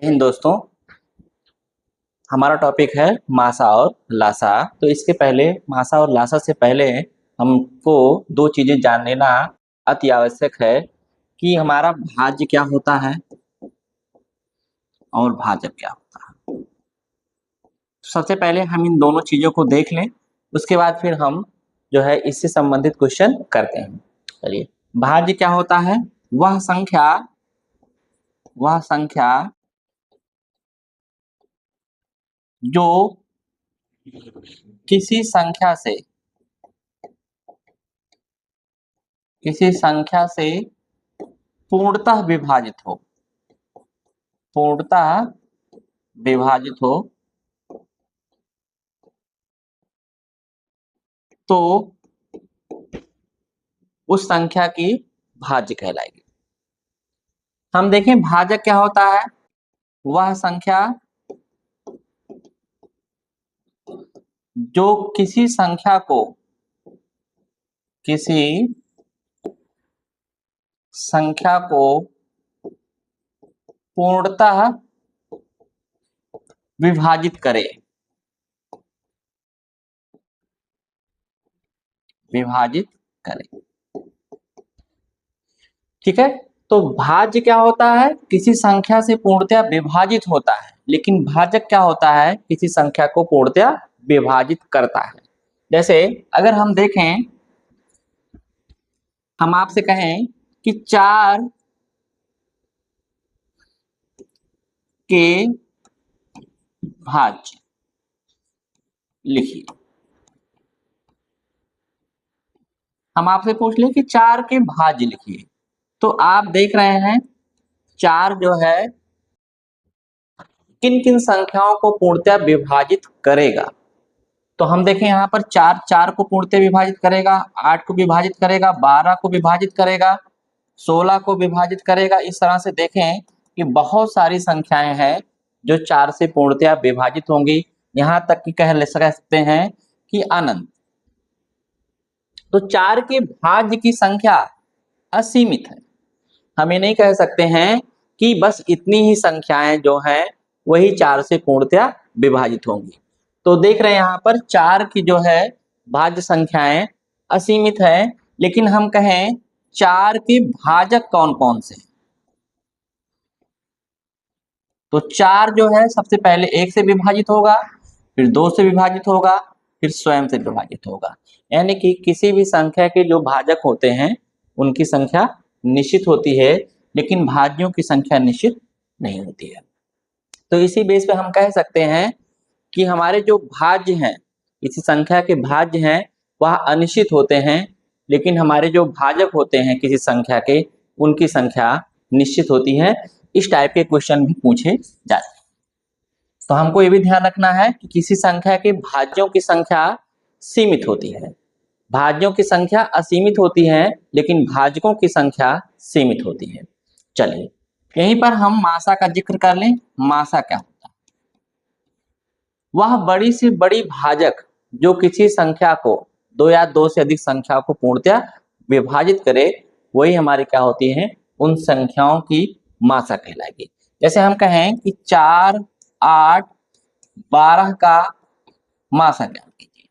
इन दोस्तों, हमारा टॉपिक है मासा और लासा। तो इसके पहले मासा और लासा से पहले हमको दो चीजें जान लेना अति आवश्यक है कि हमारा भाज्य क्या होता है और भाजक क्या होता है। सबसे पहले हम इन दोनों चीजों को देख लें, उसके बाद फिर हम जो है इससे संबंधित क्वेश्चन करते हैं। चलिए, भाज्य क्या होता है? वह संख्या जो किसी संख्या से पूर्णतः विभाजित हो तो उस संख्या की भाज्य कहलाएगी। हम देखें भाजक क्या होता है। वह संख्या जो किसी संख्या को पूर्णतः विभाजित करे। ठीक है, तो भाज्य क्या होता है? किसी संख्या से पूर्णतः विभाजित होता है, लेकिन भाजक क्या होता है? किसी संख्या को पूर्णतः विभाजित करता है। जैसे अगर हम देखें, हम आपसे कहें कि 4 के भाज्य लिखिए। हम आपसे पूछ लें कि 4 के भाज्य लिखिए, तो आप देख रहे हैं 4 जो है किन किन संख्याओं को पूर्णतः विभाजित करेगा। तो हम देखें यहाँ पर 4 को पूर्णतः विभाजित करेगा, 8 को विभाजित करेगा, 12 को विभाजित करेगा, 16 को विभाजित करेगा। इस तरह से देखें कि बहुत सारी संख्याएं हैं जो 4 से पूर्णतः विभाजित होंगी, यहाँ तक कि कह सकते हैं कि अनंत। तो 4 के भाज्य की संख्या असीमित है। हम ये नहीं कह सकते हैं कि बस इतनी ही संख्याएं जो हैं वही 4 से पूर्णतः विभाजित होंगी। तो देख रहे हैं यहाँ पर 4 की जो है भाज्य संख्याएं असीमित है, लेकिन हम कहें 4 के भाजक कौन कौन से हैं? तो 4 जो है सबसे पहले 1 से विभाजित होगा, फिर 2 से विभाजित होगा, फिर स्वयं से विभाजित होगा। यानी कि किसी भी संख्या के जो भाजक होते हैं उनकी संख्या निश्चित होती है, लेकिन भाज्यों की संख्या निश्चित नहीं होती है। तो इसी बेस पे हम कह सकते हैं कि हमारे जो भाज्य हैं, किसी संख्या के भाज्य हैं, वह अनिश्चित होते हैं, लेकिन हमारे जो भाजक होते हैं किसी संख्या के, उनकी संख्या निश्चित होती है। इस टाइप के क्वेश्चन भी पूछे जाते हैं। तो हमको ये भी ध्यान रखना है कि किसी संख्या के भाज्यों की संख्या सीमित होती है, भाज्यों की संख्या असीमित होती है, लेकिन भाजकों की संख्या सीमित होती है। चलिए, यहीं पर हम मासा का जिक्र कर लें। मासा क्या होता है? वह बड़ी से बड़ी भाजक जो किसी संख्या को 2 या 2 से अधिक संख्याओं को पूर्णतः विभाजित करे, वही हमारी क्या होती है? उन संख्याओं की मासा कहलाएगी। जैसे हम कहें कि 4, 8, 12 का मासा ज्ञात कीजिए।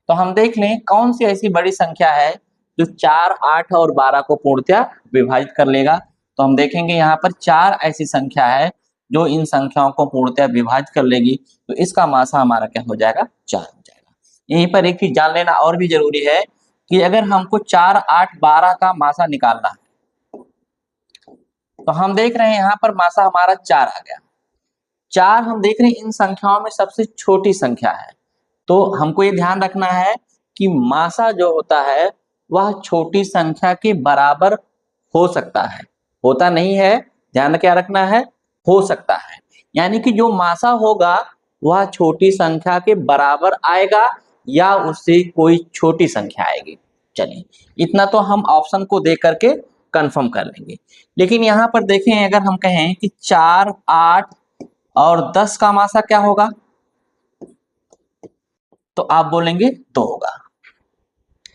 तो हम देख लें कौन सी ऐसी बड़ी संख्या है जो 4, 8 और 12 को पूर्णतः विभाजित कर लेगा। तो हम देखेंगे यहाँ पर 4 ऐसी संख्या है जो इन संख्याओं को पूर्णतः विभाजित कर लेगी, तो इसका मासा हमारा क्या हो जाएगा? 4 हो जाएगा। यहीं पर एक चीज जान लेना और भी जरूरी है कि अगर हमको 4, 8, 12 का मासा निकालना है, तो हम देख रहे हैं यहाँ पर मासा हमारा 4 आ गया। 4 हम देख रहे हैं इन संख्याओं में सबसे छोटी संख्या है, तो हमको ये ध्यान रखना है कि मासा जो होता है वह छोटी संख्या के बराबर हो सकता है, होता नहीं है। ध्यान क्या रखना है? हो सकता है, यानी कि जो मासा होगा वह छोटी संख्या के बराबर आएगा या उससे कोई छोटी संख्या आएगी। चलिए, इतना तो हम ऑप्शन को देख करके कंफर्म कर लेंगे। लेकिन यहाँ पर देखें, अगर हम कहें कि 4, 8 और 10 का मासा क्या होगा, तो आप बोलेंगे 2 होगा।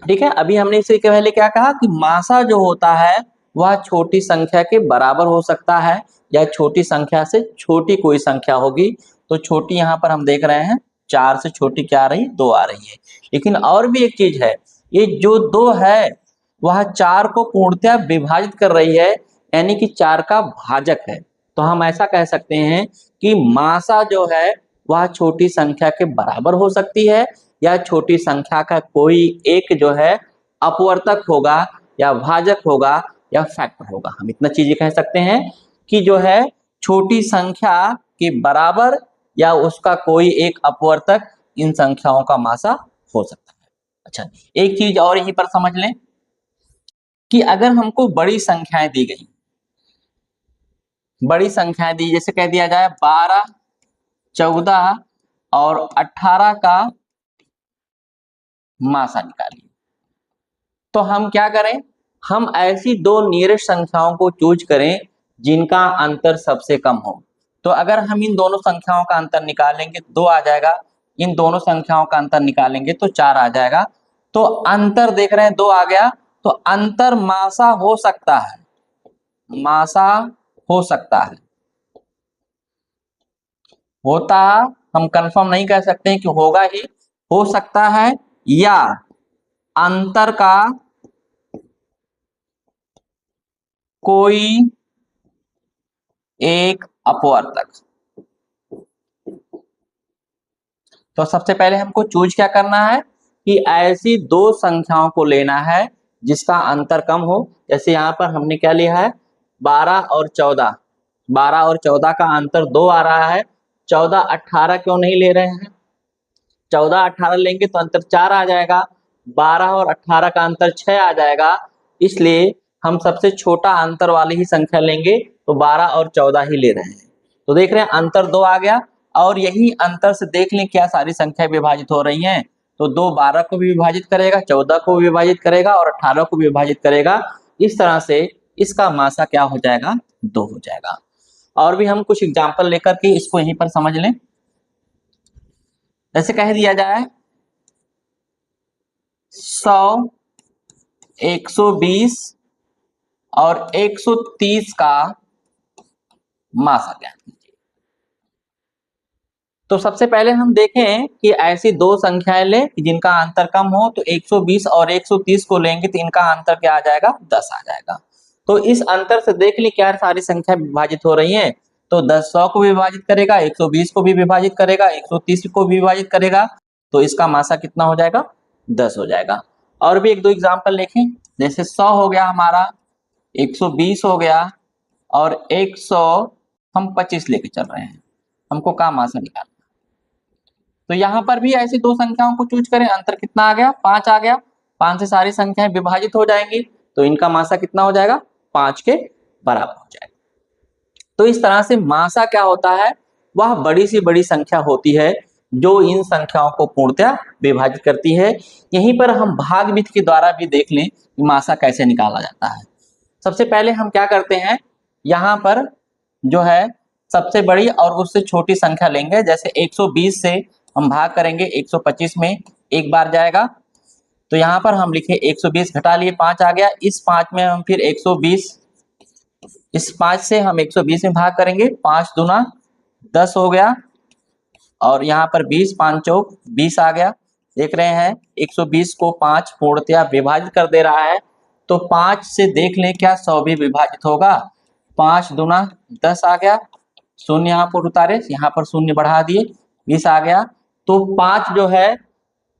ठीक है, अभी हमने इससे पहले क्या कहा कि मासा जो होता है वह छोटी संख्या के बराबर हो सकता है या छोटी संख्या से छोटी कोई संख्या होगी। तो छोटी यहाँ पर हम देख रहे हैं 4 से छोटी क्या आ रही, 2 आ रही है। लेकिन और भी एक चीज है, ये जो 2 है वह 4 को पूर्णतः विभाजित कर रही है, यानी कि 4 का भाजक है। तो हम ऐसा कह सकते हैं कि मासा जो है वह छोटी संख्या के बराबर हो सकती है या छोटी संख्या का कोई एक जो है अपवर्तक होगा या भाजक होगा या फैक्टर होगा। हम इतना चीजें कह सकते हैं कि जो है छोटी संख्या के बराबर या उसका कोई एक अपवर्तक इन संख्याओं का मासा हो सकता है। अच्छा, एक चीज और यहीं पर समझ लें कि अगर हमको बड़ी संख्याएं दी गई, बड़ी संख्याएं दी, जैसे कह दिया जाए 12, 14 और 18 का मासा निकालिए, तो हम क्या करें, हम ऐसी दो नियरेस्ट संख्याओं को चूज करें जिनका अंतर सबसे कम हो। तो अगर हम इन दोनों संख्याओं का अंतर निकालेंगे तो 2 आ जाएगा, इन दोनों संख्याओं का अंतर निकालेंगे तो 4 आ जाएगा। तो अंतर देख रहे हैं 2 आ गया, तो अंतर मासा हो सकता है, मासा हो सकता है, होता हम कंफर्म नहीं कह सकते हैं कि होगा ही, हो सकता है, या अंतर का कोई एक अपवर्तक। तो सबसे पहले हमको चूज क्या करना है कि ऐसी दो संख्याओं को लेना है जिसका अंतर कम हो। जैसे यहाँ पर हमने क्या लिया है, 12 और 14, 12 और 14 का अंतर 2 आ रहा है, 14 18 क्यों नहीं ले रहे हैं, 14 18 लेंगे तो अंतर 4 आ जाएगा, 12 और 18 का अंतर 6 आ जाएगा। इसलिए हम सबसे छोटा अंतर वाली ही संख्या लेंगे, तो 12 और 14 ही ले रहे हैं। तो देख रहे हैं अंतर 2 आ गया, और यही अंतर से देख लें क्या सारी संख्या विभाजित हो रही हैं। तो 2 12 को भी विभाजित करेगा, 14 को भी विभाजित करेगा और 18 को भी विभाजित करेगा। इस तरह से इसका मासा क्या हो जाएगा, 2 हो जाएगा। और भी हम कुछ एग्जाम्पल लेकर के इसको यहीं पर समझ लें। जैसे कह दिया जाए 100, 120 और 130 का मासा ज्ञात कीजिए। तो सबसे पहले हम देखें कि ऐसी दो संख्याएं लें जिनका अंतर कम हो, तो 120 और 130 को लेंगे तो इनका अंतर क्या आ जाएगा, 10 आ जाएगा। तो इस अंतर से देख ली क्या सारी संख्या विभाजित हो रही है। तो 10 100 को भी विभाजित करेगा, 120 को भी विभाजित करेगा, 130 को भी विभाजित करेगा, तो इसका मासा कितना हो जाएगा, 10 हो जाएगा। और भी एक दो एग्जाम्पल देखें, जैसे 100 हो गया हमारा, 120 हो गया और 100 हम 25 लेके चल रहे हैं, हमको का मासा निकालना। तो यहाँ पर भी ऐसी दो संख्याओं को चूज करें, अंतर कितना आ गया, 5 आ गया, 5 से सारी संख्याएं विभाजित हो जाएंगी, तो इनका मासा कितना हो जाएगा, 5 के बराबर हो जाएगा। तो इस तरह से मासा क्या होता है, वह बड़ी सी बड़ी संख्या होती है जो इन संख्याओं को पूर्णतः विभाजित करती है। यहीं पर हम भाग विधि के द्वारा भी देख लें कि मासा कैसे निकाला जाता है। सबसे पहले हम क्या करते हैं, यहाँ पर जो है सबसे बड़ी और उससे छोटी संख्या लेंगे। जैसे 120 से हम भाग करेंगे 125 में, एक बार जाएगा, तो यहाँ पर हम लिखे 120 घटा लिए 5 आ गया, इस 5 में हम फिर 120, इस 5 से हम 120 में भाग करेंगे, 5 दूना 10 हो गया, और यहाँ पर 20, 5 चौक 20 आ गया। देख रहे हैं 120 को 5 पूर्णतया विभाजित कर दे रहा है, तो 5 से देख लें क्या 100 भी विभाजित होगा, 5 दूना 10 आ गया, शून्य यहाँ पर उतारे, यहाँ पर शून्य बढ़ा दिए, 20 आ गया। तो 5 जो है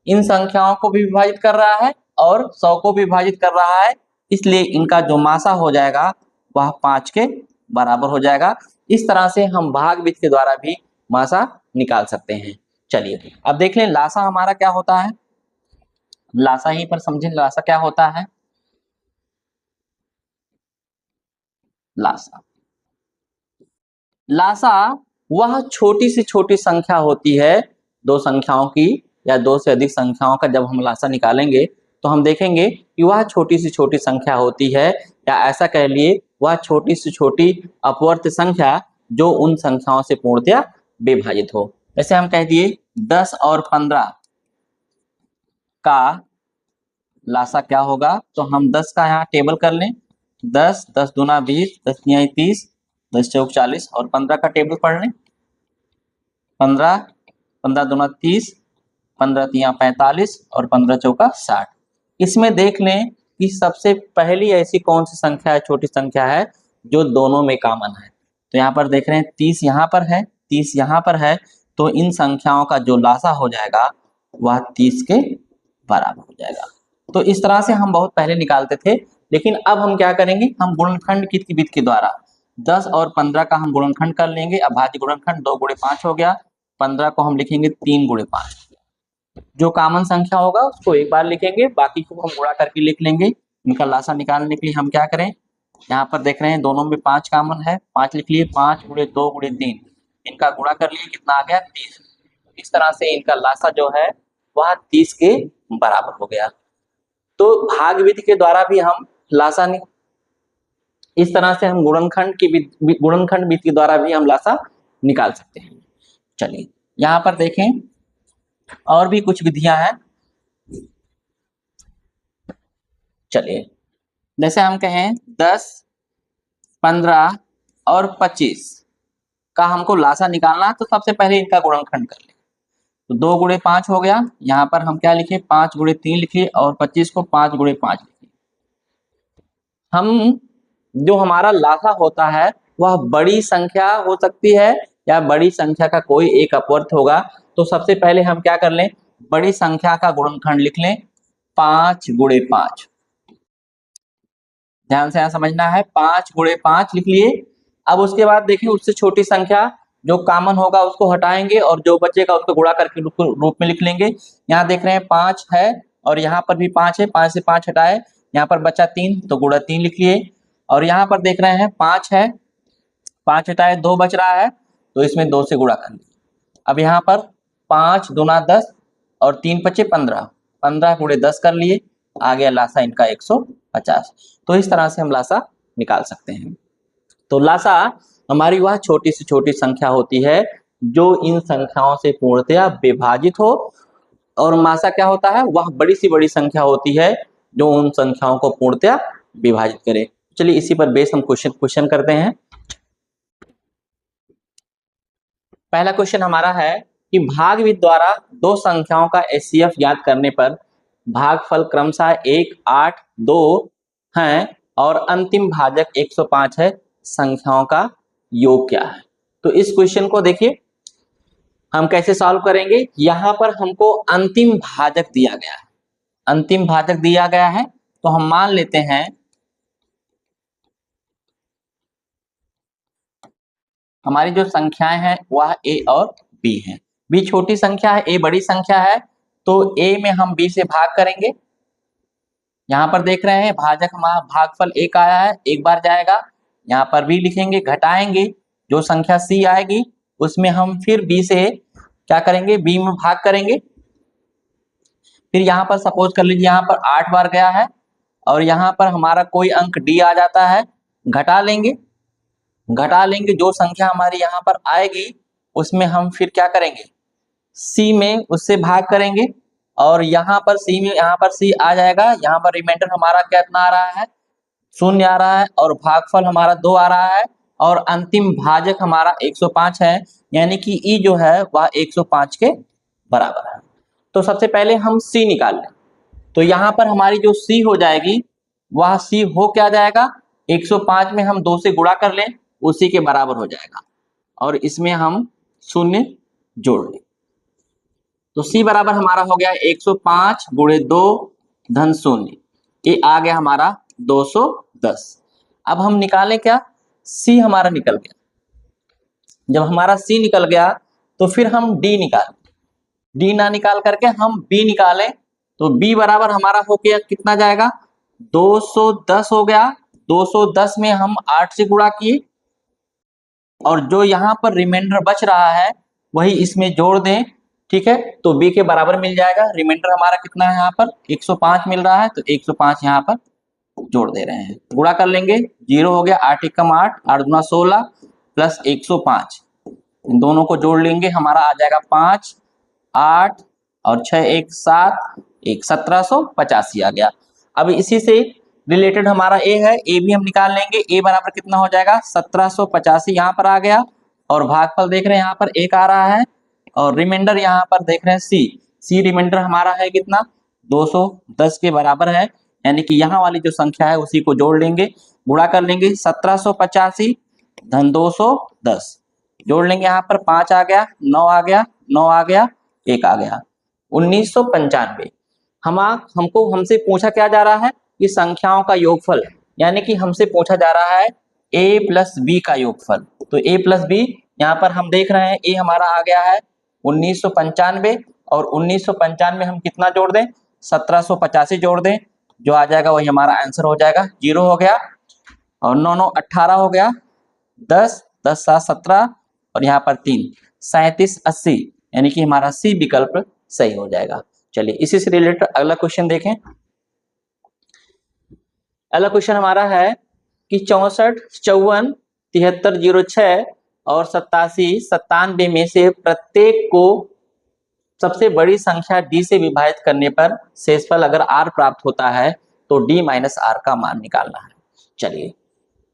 इन संख्याओं को भी विभाजित कर रहा है और 100 को भी विभाजित कर रहा है, इसलिए इनका जो मासा हो जाएगा वह 5 के बराबर हो जाएगा। इस तरह से हम भाग विधि के द्वारा भी मासा निकाल सकते हैं। चलिए अब देख लें लासा हमारा क्या होता है, लासा ही पर समझें लासा क्या होता है। लासा, लासा वह छोटी से छोटी संख्या होती है, दो संख्याओं की या दो से अधिक संख्याओं का जब हम लासा निकालेंगे तो हम देखेंगे कि वह छोटी से छोटी संख्या होती है, या ऐसा कह लिए वह छोटी से छोटी अपवर्त संख्या जो उन संख्याओं से पूर्णतया विभाजित हो। जैसे हम कह दिए 10 और 15 का लासा क्या होगा, तो हम 10 का यहाँ टेबल कर लें, 10, 10 दूना 20, 10 तियाई 30, 10 चौक 40 और 15 का टेबल पढ़ लें। 15, 15 दूना 30, 15 तिया 45 और 15 चौका 60। इसमें देख लें कि सबसे पहली ऐसी कौन सी संख्या है, छोटी संख्या है जो दोनों में कॉमन है। तो यहाँ पर देख रहे हैं 30 यहाँ पर है, 30 यहाँ पर है, तो इन संख्याओं का जो लासा हो जाएगा वह 30 के बराबर हो जाएगा। तो इस तरह से हम बहुत पहले निकालते थे, लेकिन अब हम क्या करेंगे, हम गुणनखंड की विधि के द्वारा 10 और 15 का हम गुणनखंड कर लेंगे। अभाज्य गुणनखंड 2 गुणे 5 हो गया, 15 को हम लिखेंगे 3 गुणे 5। जो कॉमन संख्या होगा उसको एक बार लिखेंगे, बाकी को हम गुणा करके लिख लेंगे। इनका लासा निकालने के लिए हम क्या करें, यहाँ पर देख रहे हैं दोनों में 5 कॉमन है, 5 लिख लिए, 5 गुणे 2 गुणे 3, इनका गुणा कर लिए, कितना आ गया 30। इस तरह से इनका लासा जो है वह 30 के बराबर हो गया। तो भाग विधि के द्वारा भी हम लासा इस तरह से हम गुणनखंड विधि के द्वारा भी हम लासा निकाल सकते हैं। चलिए यहाँ पर देखें और भी कुछ विधियां हैं। चलिए जैसे हम कहें 10, 15 और 25 का हमको लासा निकालना है, तो सबसे पहले इनका गुणनखंड कर लें। तो 2 गुणे 5 हो गया, यहाँ पर हम क्या लिखे 5 गुणे 3 लिखिए और 25 को 5 गुणे 5 लिखिए। हम जो हमारा लासा होता है वह बड़ी संख्या हो सकती है या बड़ी संख्या का कोई एक अपवर्त होगा। तो सबसे पहले हम क्या कर लें, बड़ी संख्या का गुणनखंड लिख लें 5 गुणे 5। ध्यान से यहाँ समझना है, 5 गुणे 5 लिख लिए। अब उसके बाद देखिए उससे छोटी संख्या जो कॉमन होगा उसको हटाएंगे और जो बचेगा उसको गुणा करके रूप में लिख लेंगे। यहाँ देख रहे हैं 5 है और यहाँ पर भी 5 है, 5 से 5 हटाए, यहाँ पर बचा 3 तो गुणा 3 लिख लिए। और यहाँ पर देख रहे हैं 5 है, 5 हटाए 2 बच रहा है, तो इसमें 2 से गुणा कर लिए। अब यहाँ पर 5 दूना 10 और 3 बचे 15, 15 गुणे 10 कर लिए, आ गया लासा इनका 150। तो इस तरह से हम लासा निकाल सकते हैं। तो लासा हमारी वह छोटी से छोटी संख्या होती है जो इन संख्याओं से पूर्णतया विभाजित हो, और मासा क्या होता है, वह बड़ी सी बड़ी संख्या होती है जो उन संख्याओं को पूर्णतया विभाजित करे। चलिए इसी पर बेस हम क्वेश्चन करते हैं। पहला क्वेश्चन हमारा है कि भाग विधि द्वारा दो संख्याओं का एचसीएफ ज्ञात करने पर भागफल क्रमशः 1, 8, 2 हैं और अंतिम भाजक 105 है, संख्याओं का योग क्या है। तो इस क्वेश्चन को देखिए हम कैसे सॉल्व करेंगे। यहां पर हमको अंतिम भाजक दिया गया है, अंतिम भाजक दिया गया है, तो हम मान लेते हैं हमारी जो संख्याएं हैं वह ए और बी है। बी छोटी संख्या है, ए बड़ी संख्या है, तो ए में हम बी से भाग करेंगे। यहाँ पर देख रहे हैं भाजक हमारा भागफल 1 आया है, एक बार जाएगा, यहाँ पर बी लिखेंगे, घटाएंगे, जो संख्या सी आएगी उसमें हम फिर बी से क्या करेंगे, बी में भाग करेंगे। फिर यहाँ पर सपोज कर लीजिए यहाँ पर 8 बार गया है और यहाँ पर हमारा कोई अंक डी आ जाता है, घटा लेंगे, जो संख्या हमारी यहाँ पर आएगी उसमें हम फिर क्या करेंगे, सी में उससे भाग करेंगे और यहाँ पर सी में यहाँ पर सी आ जाएगा। यहाँ पर रिमाइंडर हमारा कितना आ रहा है, 0 आ रहा है और भागफल हमारा 2 आ रहा है और अंतिम भाजक हमारा 105 है, यानी कि ई जो है वह 105 के बराबर है। तो सबसे पहले हम सी निकाल लें। तो यहाँ पर हमारी जो सी हो जाएगी वह सी हो क्या जाएगा, 105 में हम 2 से गुणा कर लें, उसी के बराबर हो जाएगा और इसमें हम 0 जोड़ लें। तो सी बराबर हमारा हो गया 105 गुणे 2 धन 0, ये आ गया हमारा 210। अब हम निकालें क्या, सी हमारा निकल गया। जब हमारा सी निकल गया तो फिर हम डी निकालें, डी ना निकाल करके हम बी निकालें, तो बी बराबर हमारा हो गया कितना जाएगा, 210 हो गया। 210 में हम 8 से गुणा किए और जो यहाँ पर रिमाइंडर बच रहा है वही इसमें जोड़ दें, ठीक है, तो बी के बराबर मिल जाएगा। रिमाइंडर हमारा कितना है यहाँ पर 105 मिल रहा है, तो 105 यहाँ पर जोड़ दे रहे हैं, गुणा कर लेंगे, 0 हो गया, 8 एकम 8, 8 दूना 16 प्लस 105, इन दोनों को जोड़ लेंगे, हमारा आ जाएगा 5, 8 और 6 1 7, 1785 आ गया। अब इसी से रिलेटेड हमारा ए है, ए भी हम निकाल लेंगे। ए बराबर कितना हो जाएगा 1785 यहाँ पर आ गया, और भागफल देख रहे हैं यहाँ पर 1 आ रहा है, और रिमाइंडर यहाँ पर देख रहे हैं सी रिमाइंडर हमारा है कितना 210 के बराबर है, यानी कि यहाँ वाली जो संख्या है उसी को जोड़ लेंगे, गुणा कर लेंगे 1785 धन 210, जोड़ लेंगे यहाँ पर 5 आ गया, 9 आ गया, 9 आ गया, 1 आ गया, 1995। हमसे पूछा क्या जा रहा है कि संख्याओं का योगफल, यानी कि हमसे पूछा जा रहा है a प्लस बी का योगफल। तो a प्लस बी यहाँ पर हम देख रहे हैं a हमारा आ गया है 1995, और 1995 में हम कितना जोड़ दें 1785 जोड़ दें, जो आ जाएगा वही हमारा आंसर हो जाएगा। 0 हो गया, और 9 9 18 हो गया, 10 10 7 17, और यहाँ पर 3 37 80, यानी कि हमारा सी विकल्प सही हो जाएगा। चलिए इसी से रिलेटेड अगला क्वेश्चन देखें। अगला क्वेश्चन हमारा है कि 64 54 73 06 और 87 97 में से प्रत्येक को सबसे बड़ी संख्या d से विभाजित करने पर शेषफल अगर r प्राप्त होता है तो d माइनस r का मान निकालना है। चलिए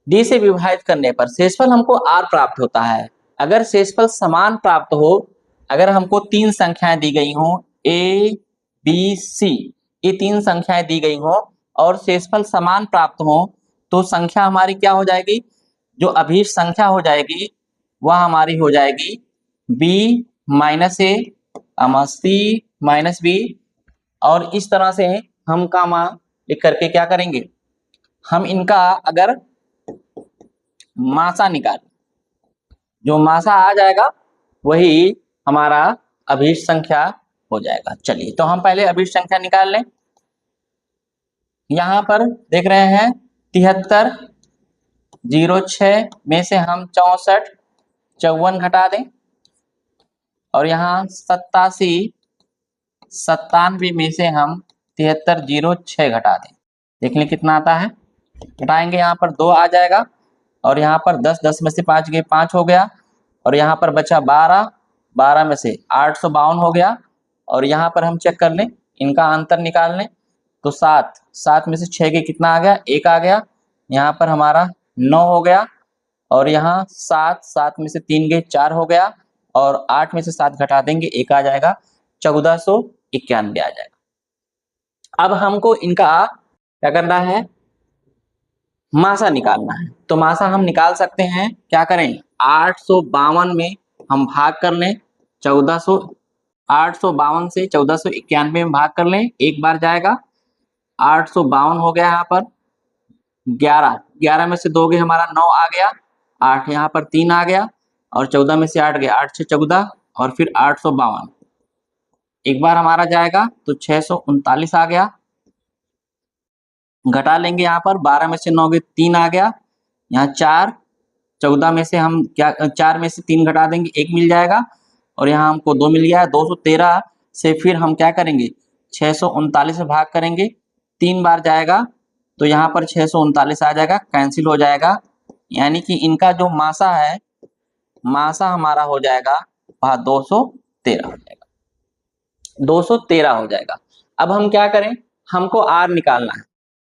d से विभाजित करने पर शेषफल हमको r प्राप्त होता है। अगर शेषफल समान प्राप्त हो, अगर हमको 3 संख्याएं दी गई हो a b c, ये 3 संख्याएं दी गई हो और शेषफल समान प्राप्त हो, तो संख्या हमारी क्या हो जाएगी, जो अभीष्ट संख्या हो जाएगी वह हमारी हो जाएगी b माइनस ए सी माइनस बी, और इस तरह से हम कामा लिख करके क्या करेंगे, हम इनका अगर मासा निकाल, जो मासा आ जाएगा वही हमारा अभीष्ट संख्या हो जाएगा। चलिए तो हम पहले अभीष्ट संख्या निकाल लें। यहाँ पर देख रहे हैं 73 06 में से हम 64 54 घटा दें, और यहाँ 87 97 में से हम 73 06 घटा दें, देख लें कितना आता है। घटाएंगे यहाँ पर 2 आ जाएगा, और यहाँ पर 10 10 में से 5 गए 5 हो गया, और यहाँ पर बचा 12 12 में से 852 हो गया, और यहाँ पर हम चेक कर लें इनका अंतर निकाल लें तो 7 7 में से 6 के कितना आ गया 1 आ गया, यहाँ पर हमारा 9 हो गया, और यहाँ 7 7 में से 3 गए 4 हो गया, और 8 में से 7 घटा देंगे 1 आ जाएगा, 1491 आ जाएगा। अब हमको इनका क्या करना है, मासा निकालना है। तो मासा हम निकाल सकते हैं, क्या करें 852 में हम भाग कर लें 852 से 1491 में भाग कर लें, एक बार जाएगा 852 हो गया, यहाँ पर 11 में से 2 गए हमारा 9 आ गया, 8 यहाँ पर 3 आ गया, और 14 में से 8 गया 8 से 14, और फिर 852 एक बार हमारा जाएगा तो 639 आ गया, घटा लेंगे यहाँ पर 12 में से 9 गए 3 आ गया, यहाँ 4 14 में से हम क्या 4 में से 3 घटा देंगे 1 मिल जाएगा, और यहाँ हमको 2 मिल गया। 213 से फिर हम क्या करेंगे 639 में भाग करेंगे, 3 बार जाएगा तो यहाँ पर 639 आ जाएगा, कैंसिल हो जाएगा, यानी कि इनका जो मासा है, मासा हमारा हो जाएगा 213 हो जाएगा, 213 हो जाएगा। अब हम क्या करें, हमको आर निकालना है,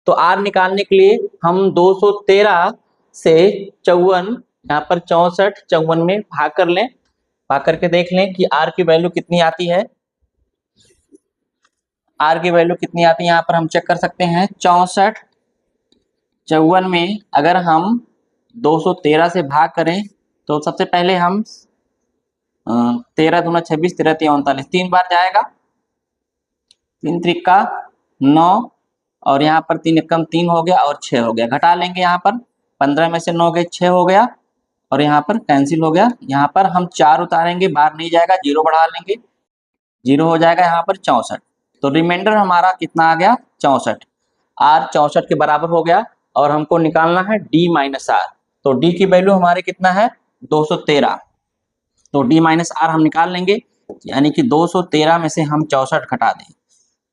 तो आर निकालने के लिए हम 213 से 54 यहाँ पर 64 54 में भाग कर लें, भाग करके देख लें कि आर की वैल्यू कितनी आती है। आर की वैल्यू कितनी आती है यहाँ पर हम चेक कर सकते हैं। 64 54 में अगर हम 213 से भाग करें तो सबसे पहले हम 13 दूना 26 13 3 39 3 बार जाएगा, 3 त्रिका 9, और यहाँ पर 3 एकम 3 हो गया, और 6 हो गया, घटा लेंगे यहाँ पर 15 में से 9 गए 6 हो गया, और यहाँ पर कैंसिल हो गया। यहाँ पर हम 4 उतारेंगे, बाहर नहीं जाएगा, 0 बढ़ा लेंगे, 0 हो जाएगा यहाँ पर 64, तो रिमाइंडर हमारा कितना आ गया 64, आर 64 के बराबर हो गया, और हमको निकालना है डी माइनस आर। तो डी की वैल्यू हमारे कितना है 213, तो डी माइनस आर हम निकाल लेंगे, यानी कि 213 में से हम 64 घटा दें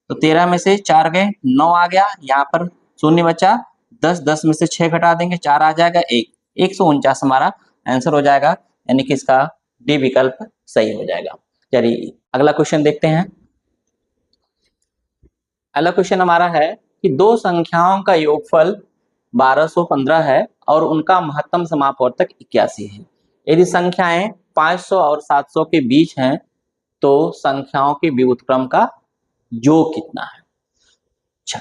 तो 13 में से 4 गए 9 आ गया, यहाँ पर शून्य बचा, 10 10 में से 6 घटा देंगे 4 आ जाएगा 1, 149 हमारा आंसर हो जाएगा, यानी कि इसका डी विकल्प सही हो जाएगा। चलिए अगला क्वेश्चन देखते हैं। अगला क्वेश्चन हमारा है कि दो संख्याओं का योगफल 1215 है और उनका महत्तम समापवर्तक 81 है। यदि संख्याएं 500 और 700 के बीच हैं तो संख्याओं के व्युत्क्रम का योग कितना है। अच्छा,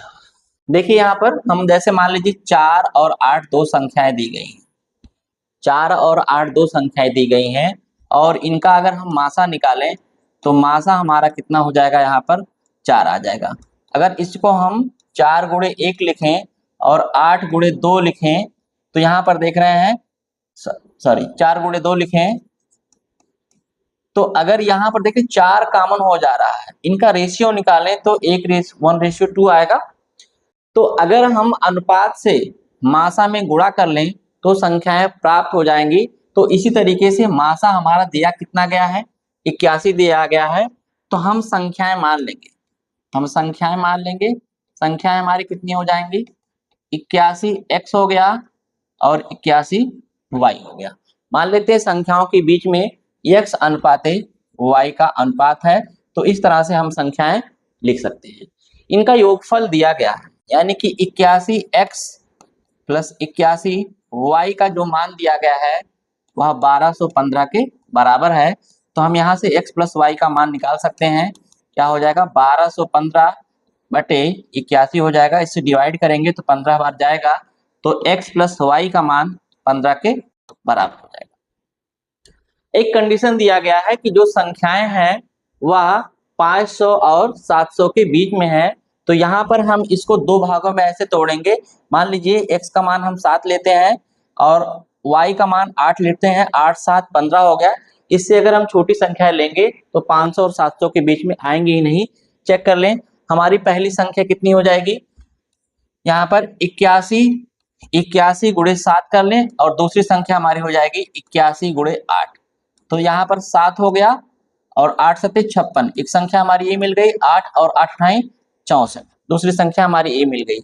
देखिए यहाँ पर हम जैसे मान लीजिए 4 और 8 दो संख्याएं दी गई हैं, 4 और 8 दो संख्याएं दी गई हैं और इनका अगर हम मासा निकालें तो मासा हमारा कितना हो जाएगा, यहाँ पर 4 आ जाएगा। अगर इसको हम 4 गुणे 1 लिखें और 8 गुणे 2 लिखें तो यहाँ पर देख रहे हैं, सॉरी 4 गुणे 2 लिखें तो अगर यहाँ पर देखिए 4 कॉमन हो जा रहा है, इनका रेशियो निकालें तो 1:2 आएगा। तो अगर हम अनुपात से मासा में गुणा कर लें तो संख्याएं प्राप्त हो जाएंगी। तो इसी तरीके से मासा हमारा दिया कितना गया है, 81 दिया गया है। तो हम संख्याएं मान लेंगे, संख्याएं हमारी कितनी हो जाएंगी, 81 x हो गया और 81 y हो गया। मान लेते हैं संख्याओं के बीच में x अनुपाते y का अनुपात है, तो इस तरह से हम संख्याएं लिख सकते हैं। इनका योगफल दिया गया है, यानी कि 81x प्लस 81y का जो मान दिया गया है वह 1215 के बराबर है। तो हम यहाँ से x प्लस y का मान निकाल सकते हैं। क्या हो जाएगा, 1215 बटे 81 हो जाएगा। इससे डिवाइड करेंगे तो 15 बार जाएगा, तो x प्लस वाई का मान 15 के बराबर हो जाएगा। एक कंडीशन दिया गया है कि जो संख्याएं हैं वह 500 और 700 के बीच में है। तो यहाँ पर हम इसको दो भागों में ऐसे तोड़ेंगे। मान लीजिए x का मान हम 7 लेते हैं और y का मान 8 लेते हैं, 8 7 15 हो गया। इससे अगर हम छोटी संख्या लेंगे तो 500 और 700 के बीच में आएंगे ही नहीं। चेक कर लें, हमारी पहली संख्या कितनी हो जाएगी, यहाँ पर 81 गुणे 7 कर लें और दूसरी संख्या हमारी हो जाएगी 81 गुणे 8। तो यहाँ पर 7 हो गया और 8 सत्ते 56, एक संख्या हमारी ये मिल गई। 8 और 8 × 64, दूसरी संख्या हमारी ये मिल गई।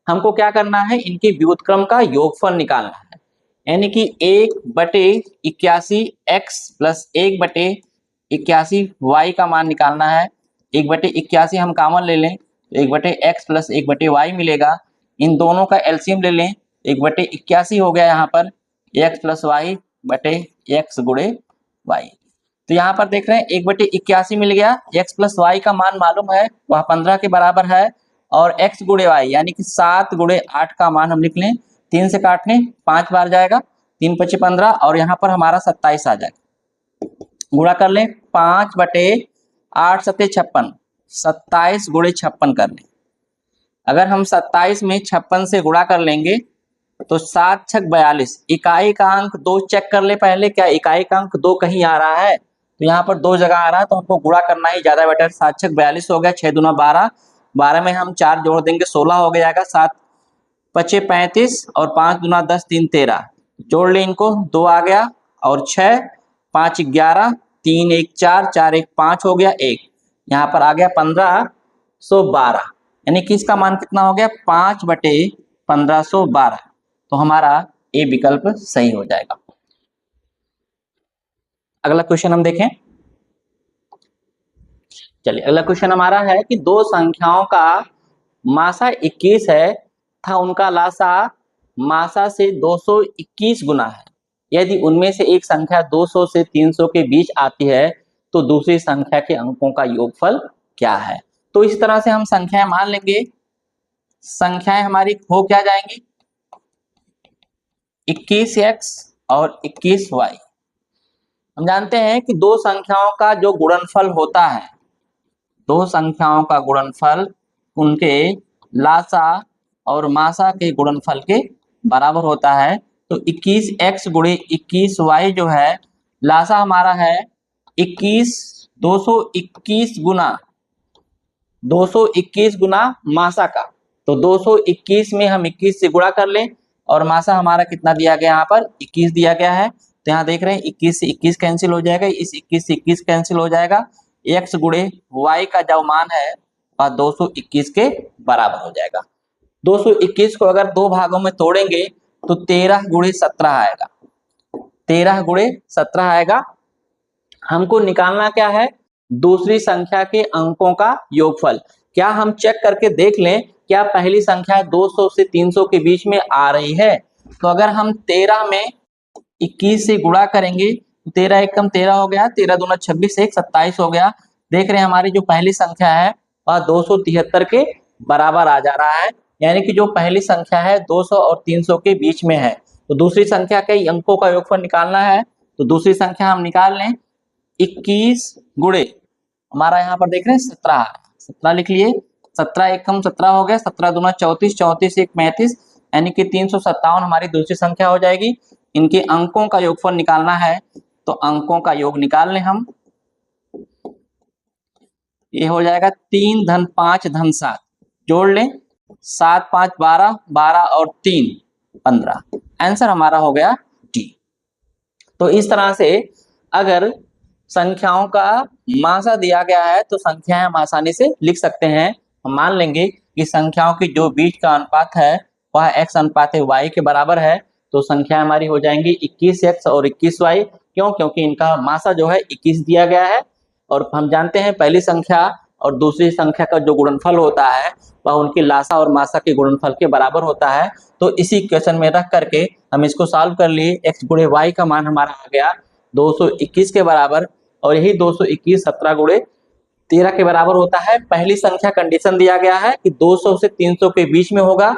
हमको क्या करना है, इनके व्युत्क्रम का योगफल निकालना है, यानी कि 1/81x प्लस 1/81y का मान निकालना है। 1/81 हम कॉमन ले लें तो 1/x प्लस 1/y मिलेगा। इन दोनों का एलसीएम ले लें, 1/81 हो गया यहाँ पर x प्लस वाई बटे x गुणे वाई। तो यहाँ पर देख रहे हैं 1/81 मिल गया। x प्लस वाई का मान मालूम है, वह 15 के बराबर है। और x गुणे वाई यानी कि 7 गुणे 8 का मान हम लिख लें, 3 से काटने 5 बार जाएगा, 3 × 5 = 15 और यहाँ पर हमारा 27 आ जाएगा। गुणा कर लें, 5/8 सत्ते 56, 27 गुणे 56 कर लें। अगर हम 27 में 56 से गुणा कर लेंगे तो 7 × 6 = 42। इकाई का अंक 2 चेक कर ले पहले, क्या इकाई का अंक 2 कहीं आ रहा है, तो यहाँ पर 2 जगह आ रहा है, तो हमको गुणा करना ही ज्यादा बेटर। 7 × 6 = 42 हो गया, 6 दूना 12, 12 में हम 4 जोड़ देंगे 16 हो जाएगा, 7 × 5 = 35 और 5 दूना 10, 3 13, जोड़ ले इनको, 2 आ गया और 6, 5 = 11, 3 1 4, 4 1 5 हो गया 1, यहाँ पर आ गया 1512, यानी कि इसका मान कितना हो गया, 5/1512। तो हमारा ए विकल्प सही हो जाएगा। अगला क्वेश्चन हम देखें। चलिए, अगला क्वेश्चन हमारा है कि दो संख्याओं का मासा 21 है तथा उनका लासा मासा से 221 गुना है। यदि उनमें से एक संख्या 200 से 300 के बीच आती है तो दूसरी संख्या के अंकों का योगफल क्या है। तो इस तरह से हम संख्याएं मान लेंगे। संख्याएं हमारी हो क्या जाएंगी, 21x और 21y। हम जानते हैं कि दो संख्याओं का जो गुणनफल होता है, दो संख्याओं का गुणनफल उनके लासा और मासा के गुणनफल के बराबर होता है। तो 21x गुणे 21y जो है, लासा हमारा है 221 गुना मासा का। तो 221 में हम 21 से गुणा कर लें और मासा हमारा कितना दिया गया, यहाँ पर 21 दिया गया है। तो यहाँ देख रहे हैं 21 से 21 कैंसिल हो जाएगा, इस 21 से 21 कैंसिल हो जाएगा। x गुणे y का जो मान है वह 221 के बराबर हो जाएगा। 221 को अगर दो भागों में तोड़ेंगे तो 13 गुणे 17 आएगा, 13 गुणे 17 आएगा। हमको निकालना क्या है, दूसरी संख्या के अंकों का योगफल। क्या हम चेक करके देख लें क्या पहली संख्या 200 से 300 के बीच में आ रही है? तो अगर हम 13 में 21 से गुणा करेंगे, 13 एकम 13 हो गया, 13 दूना 26, 1 27 हो गया। देख रहे हैं हमारी जो पहली संख्या है वह 273 के बराबर आ जा रहा है, यानी कि जो पहली संख्या है 200 और 300 के बीच में है। तो दूसरी संख्या के अंकों का योगफल निकालना है, तो दूसरी संख्या हम निकाल लें। 21 गुणे हमारा यहाँ पर देख रहे हैं 17, 17 लिख लिए। 17 एकम 17 हो गया, 17 दूना 34, 34 1 35, यानी कि 357 हमारी दूसरी संख्या हो जाएगी। इनके अंकों का योगफल निकालना है, तो अंकों का योग निकाल लें हम। ये हो जाएगा 3 धन 5 धन 7, जोड़ लें 7 5 12, 12 और 3 15। आंसर हमारा हो गया डी। तो इस तरह से अगर संख्याओं का मासा दिया गया है तो संख्याएं हम आसानी से लिख सकते हैं। हम मान लेंगे कि संख्याओं की जो बीच का अनुपात है वह x अनुपात y के बराबर है, तो संख्या हमारी हो जाएंगी 21x और 21y। क्यों? क्योंकि इनका मासा जो है 21 दिया गया है, और हम जानते हैं पहली संख्या और दूसरी संख्या का जो गुणनफल होता है वह उनकी लासा और मासा के गुणनफल के बराबर होता है। तो इसी क्वेश्चन में रख करके हम इसको सॉल्व कर लिए। x गुणे y का मान हमारा आ गया 221 के बराबर, और यही 221 17 गुणे 13 के बराबर होता है। पहली संख्या कंडीशन दिया गया है कि 200 से 300 के बीच में होगा,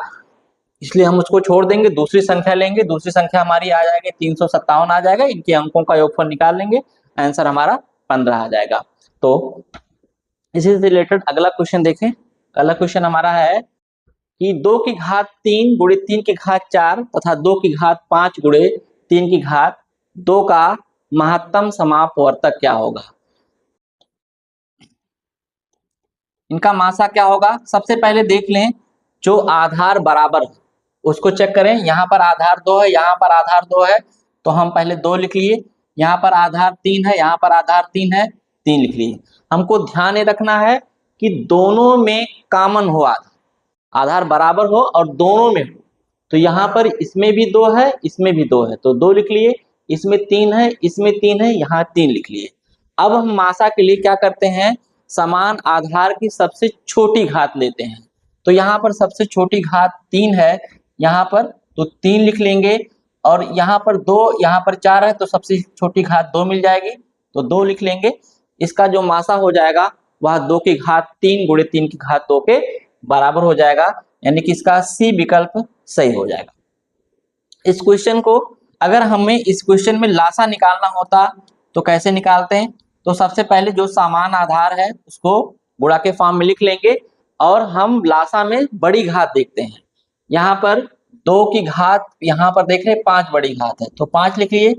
इसलिए हम उसको छोड़ देंगे, दूसरी संख्या लेंगे। दूसरी संख्या हमारी आ जाएगी 357 आ जाएगा। इनके अंकों का योगफल निकाल लेंगे, आंसर हमारा 15 आ जाएगा। तो इसी से रिलेटेड अगला क्वेश्चन देखें। अगला क्वेश्चन हमारा है कि 2 की घात 3 गुणे 3 की घात 4 तथा 2 की घात 5 गुणे 3 की घात 2 का महत्तम समापवर्तक क्या होगा? इनका मासा क्या होगा? सबसे पहले देख लें जो आधार बराबर उसको चेक करें। यहाँ पर आधार 2 है, यहाँ पर आधार 2 है, तो हम पहले 2 लिख लिए। यहाँ पर आधार 3 है, यहाँ पर आधार 3 है, 3 लिख लिए। हमको ध्यान ये रखना है कि दोनों में कॉमन हो, आधार बराबर हो और दोनों में हो। तो यहाँ पर इसमें भी 2 है, इसमें भी 2 है, तो 2 लिख लिए। इसमें 3 है, इसमें 3 है, यहाँ 3 लिख लिए। अब हम मासा के लिए क्या करते हैं? समान आधार की सबसे छोटी घात लेते हैं। तो यहाँ पर सबसे छोटी घात 3 है, यहाँ पर तो 3 लिख लेंगे, और यहाँ पर 2, यहाँ पर 4 है, तो सबसे छोटी घात 2 मिल जाएगी, तो 2 लिख लेंगे। इसका जो मासा हो जाएगा वह 2 की घात 3 गुणे 3 की घात 2 के बराबर हो जाएगा, यानी कि इसका सी विकल्प सही हो जाएगा। इस क्वेश्चन को अगर हमें इस क्वेश्चन में लासा निकालना होता तो कैसे निकालते हैं? तो सबसे पहले जो समान आधार है उसको गुणा के फॉर्म में लिख लेंगे, और हम लासा में बड़ी घात देखते हैं। यहाँ पर 2 की घात, यहाँ पर देख रहे हैं 5 बड़ी घात है, तो 5 लिख लिए।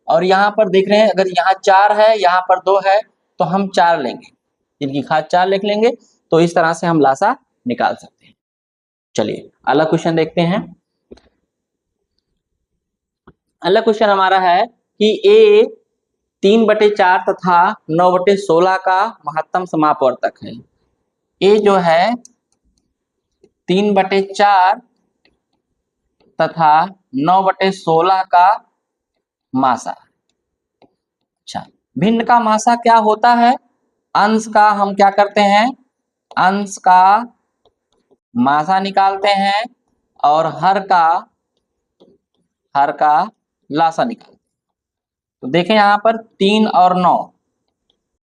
और यहाँ पर देख रहे हैं अगर यहाँ 4 है, यहाँ पर 2 है, तो हम 4 लेंगे, इनकी घात 4 लिख लेंगे। तो इस तरह से हम लासा निकाल सकते हैं। चलिए अगला क्वेश्चन देखते हैं। अगला क्वेश्चन हमारा है कि ए 3/4 तथा 9/16 का महत्तम समापवर्तक है। ए जो है 3/4 तथा 9/16 का मासा। अच्छा, भिन्न का मासा क्या होता है? अंश का हम क्या करते हैं? अंश का मासा निकालते हैं, और हर का लासा निकालते हैं। तो देखें यहाँ पर 3 और 9,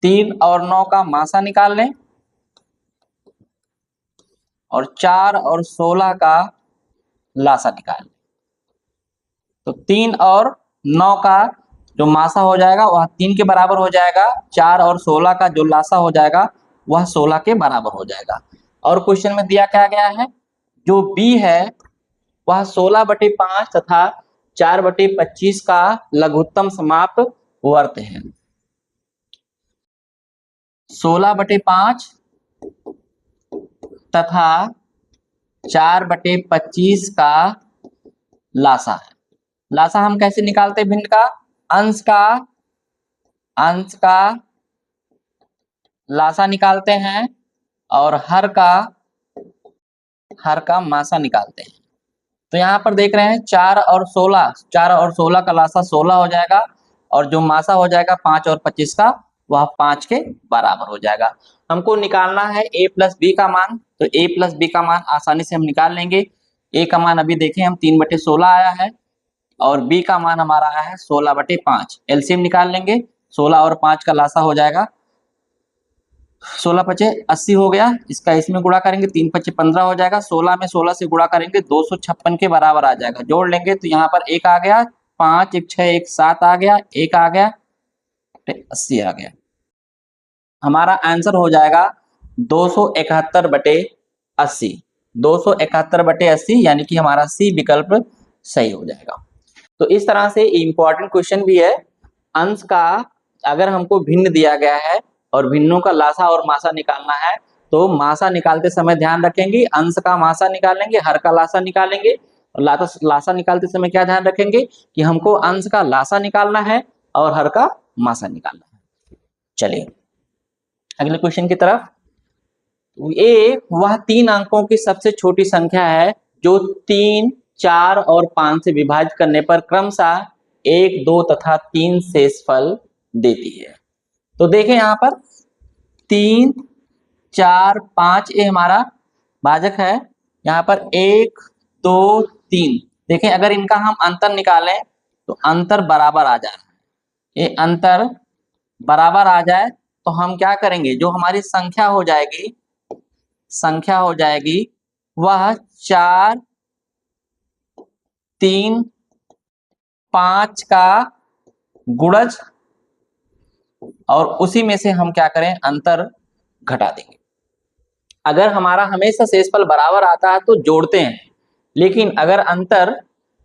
3 और 9 का मासा निकाल लें, और 4 और 16 का लासा निकाल लें। तो 3 और 9 का जो मासा हो जाएगा वह 3 के बराबर हो जाएगा, 4 और 16 का जो लासा हो जाएगा वह 16 के बराबर हो जाएगा। और क्वेश्चन में दिया क्या गया है? जो बी है वह 16/5 तथा 4/25 का लघुत्तम समाप वर्त है। 16/5 तथा 4/25 का लासा है। लासा हम कैसे निकालते हैं? भिन्न का अंश का लासा निकालते हैं, और हर का मासा निकालते हैं। तो यहाँ पर देख रहे हैं 4 और 16 का लासा 16 हो जाएगा, और जो मासा हो जाएगा 5 और 25 का वह 5 के बराबर हो जाएगा। हमको निकालना है a प्लस बी का मान, तो a प्लस बी का मान आसानी से हम निकाल लेंगे। a का मान अभी देखें हम 3/16 आया है और b का मान हमारा आया है 16/5। एलसीएम निकाल लेंगे, 16 और 5 का लासा हो जाएगा 16 × 5 = 80 हो गया। इसका इसमें गुणा करेंगे 3 × 5 = 15 हो जाएगा। 16 में 16 से गुणा करेंगे 256 के बराबर आ जाएगा। जोड़ लेंगे तो यहाँ पर 1 आ गया, 5 1 6 1 7 आ गया, 1 आ गया, 80 आ गया। हमारा आंसर हो जाएगा 271/80। 271/80 यानी कि हमारा सी विकल्प सही हो जाएगा। तो इस तरह से इंपॉर्टेंट क्वेश्चन भी है। अंश का अगर हमको भिन्न दिया गया है और भिन्नों का लासा और मासा निकालना है, तो मासा निकालते समय ध्यान रखेंगे अंश का मासा निकालेंगे, हर का लासा निकालेंगे। और लासा निकालते समय क्या ध्यान रखेंगे कि हमको अंश का लासा निकालना है और हर का मासा निकालना है। चलिए अगले क्वेश्चन की तरफ। ये वह 3 अंकों की सबसे छोटी संख्या है जो 3, 4 और 5 से विभाजित करने पर क्रमशः 1, 2 तथा 3 शेषफल देती है। तो देखें यहाँ पर 3, 4, 5 ये हमारा भाजक है। यहाँ पर 1, 2, 3 देखें, अगर इनका हम अंतर निकालें तो अंतर बराबर आ जा रहा है। ये अंतर बराबर आ जाए तो हम क्या करेंगे, जो हमारी संख्या हो जाएगी वह 4, 3, 5 का गुणज और उसी में से हम क्या करें अंतर घटा देंगे। अगर हमारा हमेशा शेषफल बराबर आता है तो जोड़ते हैं, लेकिन अगर अंतर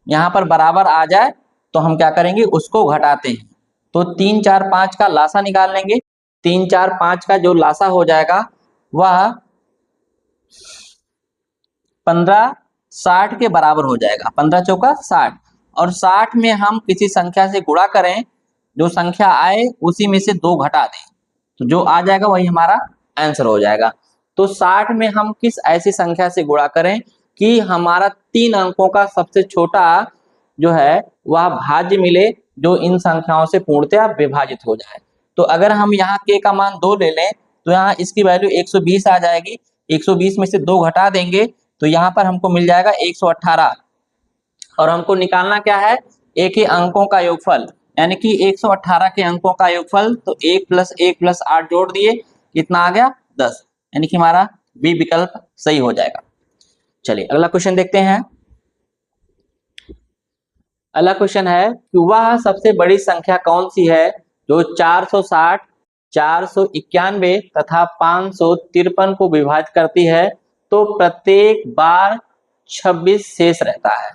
यहाँ पर बराबर आ जाए तो हम क्या करेंगे उसको घटाते हैं। तो 3, 4, 5 का लासा निकाल लेंगे। 3, 4, 5 का जो लासा हो जाएगा वह 15, 60 के बराबर हो जाएगा। 15 चौका 60 और 60 में हम किसी संख्या से गुणा करें, जो संख्या आए उसी में से 2 घटा दें, तो जो आ जाएगा वही हमारा आंसर हो जाएगा। तो 60 में हम किस ऐसी संख्या से गुणा करें कि हमारा 3 अंकों का सबसे छोटा जो है वह भाज्य मिले, जो इन संख्याओं से पूर्णतः विभाजित हो जाए। तो अगर हम यहाँ k का मान 2 ले लें तो यहाँ इसकी वैल्यू 120 आ जाएगी। 120 में से 2 घटा देंगे तो यहाँ पर हमको मिल जाएगा 118 और हमको निकालना क्या है, एक ही अंकों का योगफल, यानी कि 118 के अंकों का योगफल। तो 1 + 1 + 8 जोड़ दिए, कितना आ गया 10, यानी कि हमारा बी विकल्प सही हो जाएगा। चलिए अगला क्वेश्चन देखते हैं। अगला क्वेश्चन है कि वह सबसे बड़ी संख्या कौन सी है जो 460, 491 तथा 553 को विभाजित करती है तो प्रत्येक बार 26 शेष रहता है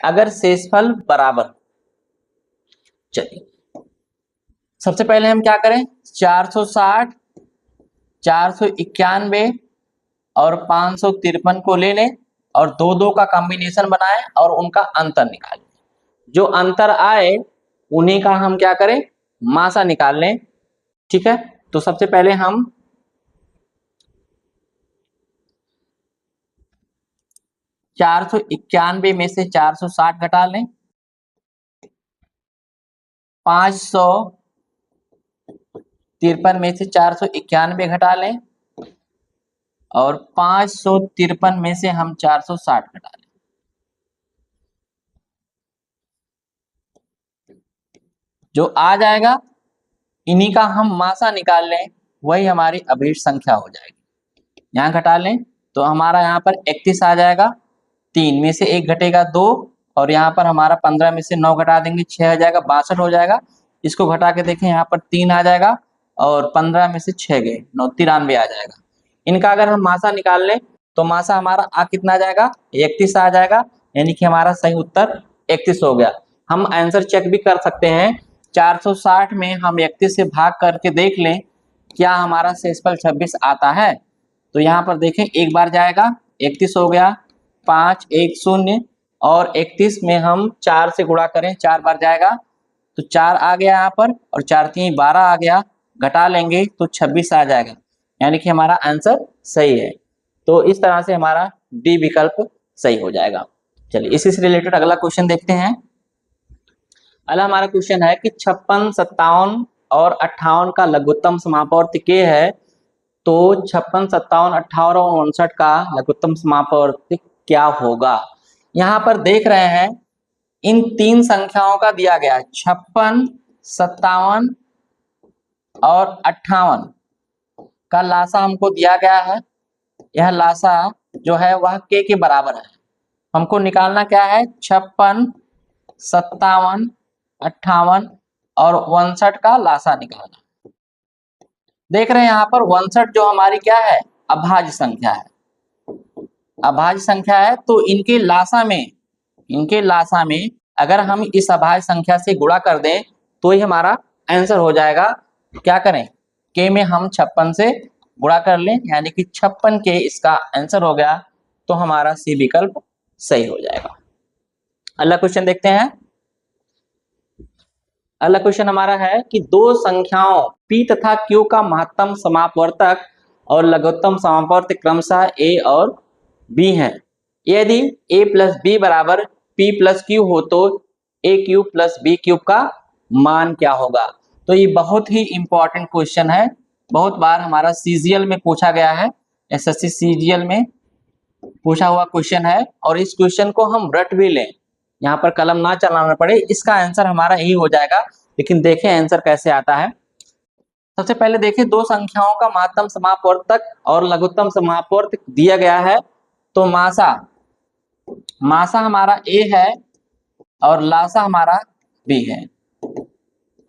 अगर शेषफल बराबर। चलिए सबसे पहले हम क्या करें, 460, 491 और 553 को ले लें और 2 का कॉम्बिनेशन बनाएं और उनका अंतर निकालें। जो अंतर आए उन्हीं का हम क्या करें मासा निकाल लें। ठीक है, तो सबसे पहले हम 491 में से 460 घटा लें, 553 में से 491 घटा लें और 553 में से हम 460 घटा लें। जो आ जाएगा इन्हीं का हम मासा निकाल लें, वही हमारी अभिष्ट संख्या हो जाएगी। यहाँ घटा लें तो हमारा यहाँ पर 31 आ जाएगा, 3 में से 1 घटेगा 2 और यहाँ पर हमारा 15 में से 9 घटा देंगे 6 आ जाएगा, 62 हो जाएगा। इसको घटा के देखें यहाँ पर 3 आ जाएगा और 15 में से 6 गए 9, 93 आ जाएगा। इनका अगर हम मासा निकाल लें तो मासा हमारा कितना आ जाएगा 31 आ जाएगा, यानी कि हमारा सही उत्तर 31 हो गया। हम आंसर चेक भी कर सकते हैं, 460 में हम 31 से भाग करके देख लें क्या हमारा शेषफल 26 आता है। तो यहाँ पर देखें एक बार जाएगा 31 हो गया, 5 1 0 और 31 में हम 4 से गुणा करें 4 बार जाएगा तो 4 आ गया यहाँ पर और 4 3 12 आ गया, घटा लेंगे तो 26 आ जाएगा, यानी कि हमारा आंसर सही है। तो इस तरह से हमारा डी विकल्प सही हो जाएगा। चलिए इसी से रिलेटेड अगला क्वेश्चन देखते हैं। अगला हमारा क्वेश्चन है कि 56, 57 और 58 का लघुत्तम समापवर्त k है, तो 56, 57, 58 और 59 का लघुत्तम समापवर्त क्या होगा। यहाँ पर देख रहे हैं इन तीन संख्याओं का दिया गया है, 56, 57 और 58 का लासा हमको दिया गया है। यह लासा जो है वह k के बराबर है। हमको निकालना क्या है, 56, 57, 58 और 59 का लासा निकालना। देख रहे हैं यहाँ पर 59 जो हमारी क्या है, अभाज्य संख्या है, अभाज्य संख्या है। तो इनके लासा में अगर हम इस अभाज्य संख्या से गुणा कर दें तो ही हमारा आंसर हो जाएगा। क्या करें, k में हम 56 से गुणा कर लें, यानी कि 56 के इसका आंसर हो गया, तो हमारा सी विकल्प सही हो जाएगा। अगला क्वेश्चन देखते हैं। अगला क्वेश्चन हमारा है कि दो संख्याओं p तथा q का महत्तम समापवर्तक और लघुत्तम समापवर्तक क्रमशः a और b हैं। यदि a प्लस b बराबर p प्लस q हो तो a cube plus b cube का मान क्या होगा। तो ये बहुत ही इंपॉर्टेंट क्वेश्चन है, बहुत बार हमारा सीजीएल में पूछा गया है, एसएससी सीजीएल में पूछा हुआ क्वेश्चन है। और इस क्वेश्चन को हम रट भी लें, यहाँ पर कलम ना चलाना पड़े, इसका आंसर हमारा यही हो जाएगा। लेकिन देखें आंसर कैसे आता है। सबसे पहले देखिए, दो संख्याओं का महत्तम समापवर्तक और लघुत्तम समापवर्तक दिया गया है। तो मासा हमारा a है और लासा हमारा b है।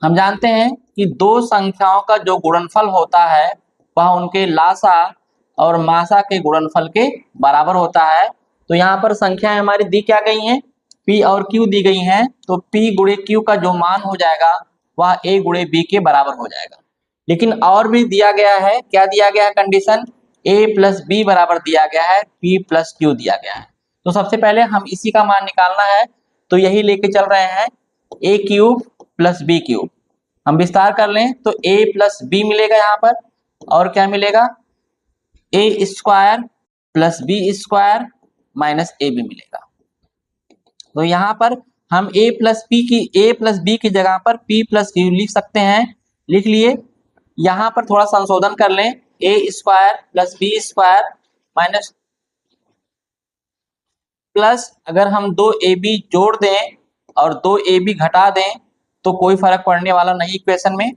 हम जानते हैं कि दो संख्याओं का जो गुणनफल होता है वह उनके लासा और मासा के गुणनफल के बराबर होता है। तो यहाँ पर संख्याएं हमारी दी क्या गई हैं, p और q दी गई हैं। तो p गुणे q का जो मान हो जाएगा वह a गुणे b के बराबर हो जाएगा। लेकिन और भी दिया गया है, क्या दिया गया है कंडीशन, a प्लस b बराबर दिया गया है, p प्लस q दिया गया है। तो सबसे पहले हम इसी का मान निकालना है, तो यही लेके चल रहे हैं, a cube plus b cube. हम विस्तार कर लें तो a प्लस b मिलेगा यहाँ पर, और क्या मिलेगा, a square plus b square minus ab मिलेगा। तो यहाँ पर हम a प्लस b की जगह पर p प्लस q लिख सकते हैं, लिख लिए। यहाँ पर थोड़ा संशोधन कर लें, a square plus b square minus plus, अगर हम 2ab जोड़ दें और 2ab घटा दें तो कोई फर्क पड़ने वाला नहीं, इक्वेशन में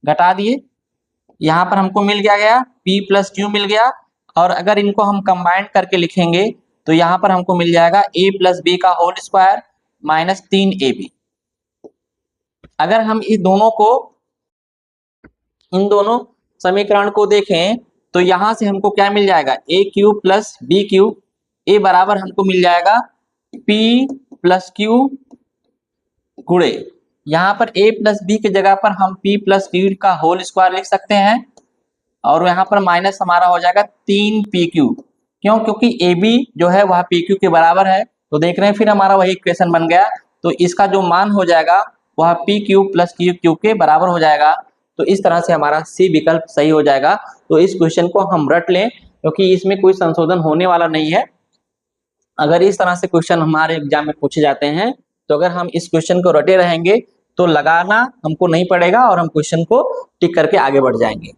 घटा दिए। यहाँ पर हमको मिल गया p प्लस q मिल गया। और अगर इनको हम कंबाइंड करके लिखेंगे तो यहाँ पर हमको मिल जाएगा a प्लस b का होल स्क्वायर माइनस 3ab। अगर हम इन दोनों समीकरण को देखें तो यहाँ से हमको क्या मिल जाएगा, a cube plus b cube, a बराबर हमको मिल जाएगा p प्लस q गुणे, यहाँ पर a प्लस b की जगह पर हम p प्लस q का होल स्क्वायर लिख सकते हैं, और यहाँ पर माइनस हमारा हो जाएगा 3pq। क्यों, क्योंकि ab जो है वह pq के बराबर है। तो देख रहे हैं फिर हमारा वही इक्वेशन बन गया। तो इसका जो मान हो जाएगा वह p cube plus q cube के बराबर हो जाएगा। तो इस तरह से हमारा सी विकल्प सही हो जाएगा। तो इस क्वेश्चन को हम रट लें, क्योंकि इसमें कोई संशोधन होने वाला नहीं है। अगर इस तरह से क्वेश्चन हमारे एग्जाम में पूछे जाते हैं तो अगर हम इस क्वेश्चन को रटे रहेंगे तो लगाना हमको नहीं पड़ेगा और हम क्वेश्चन को टिक करके आगे बढ़ जाएंगे।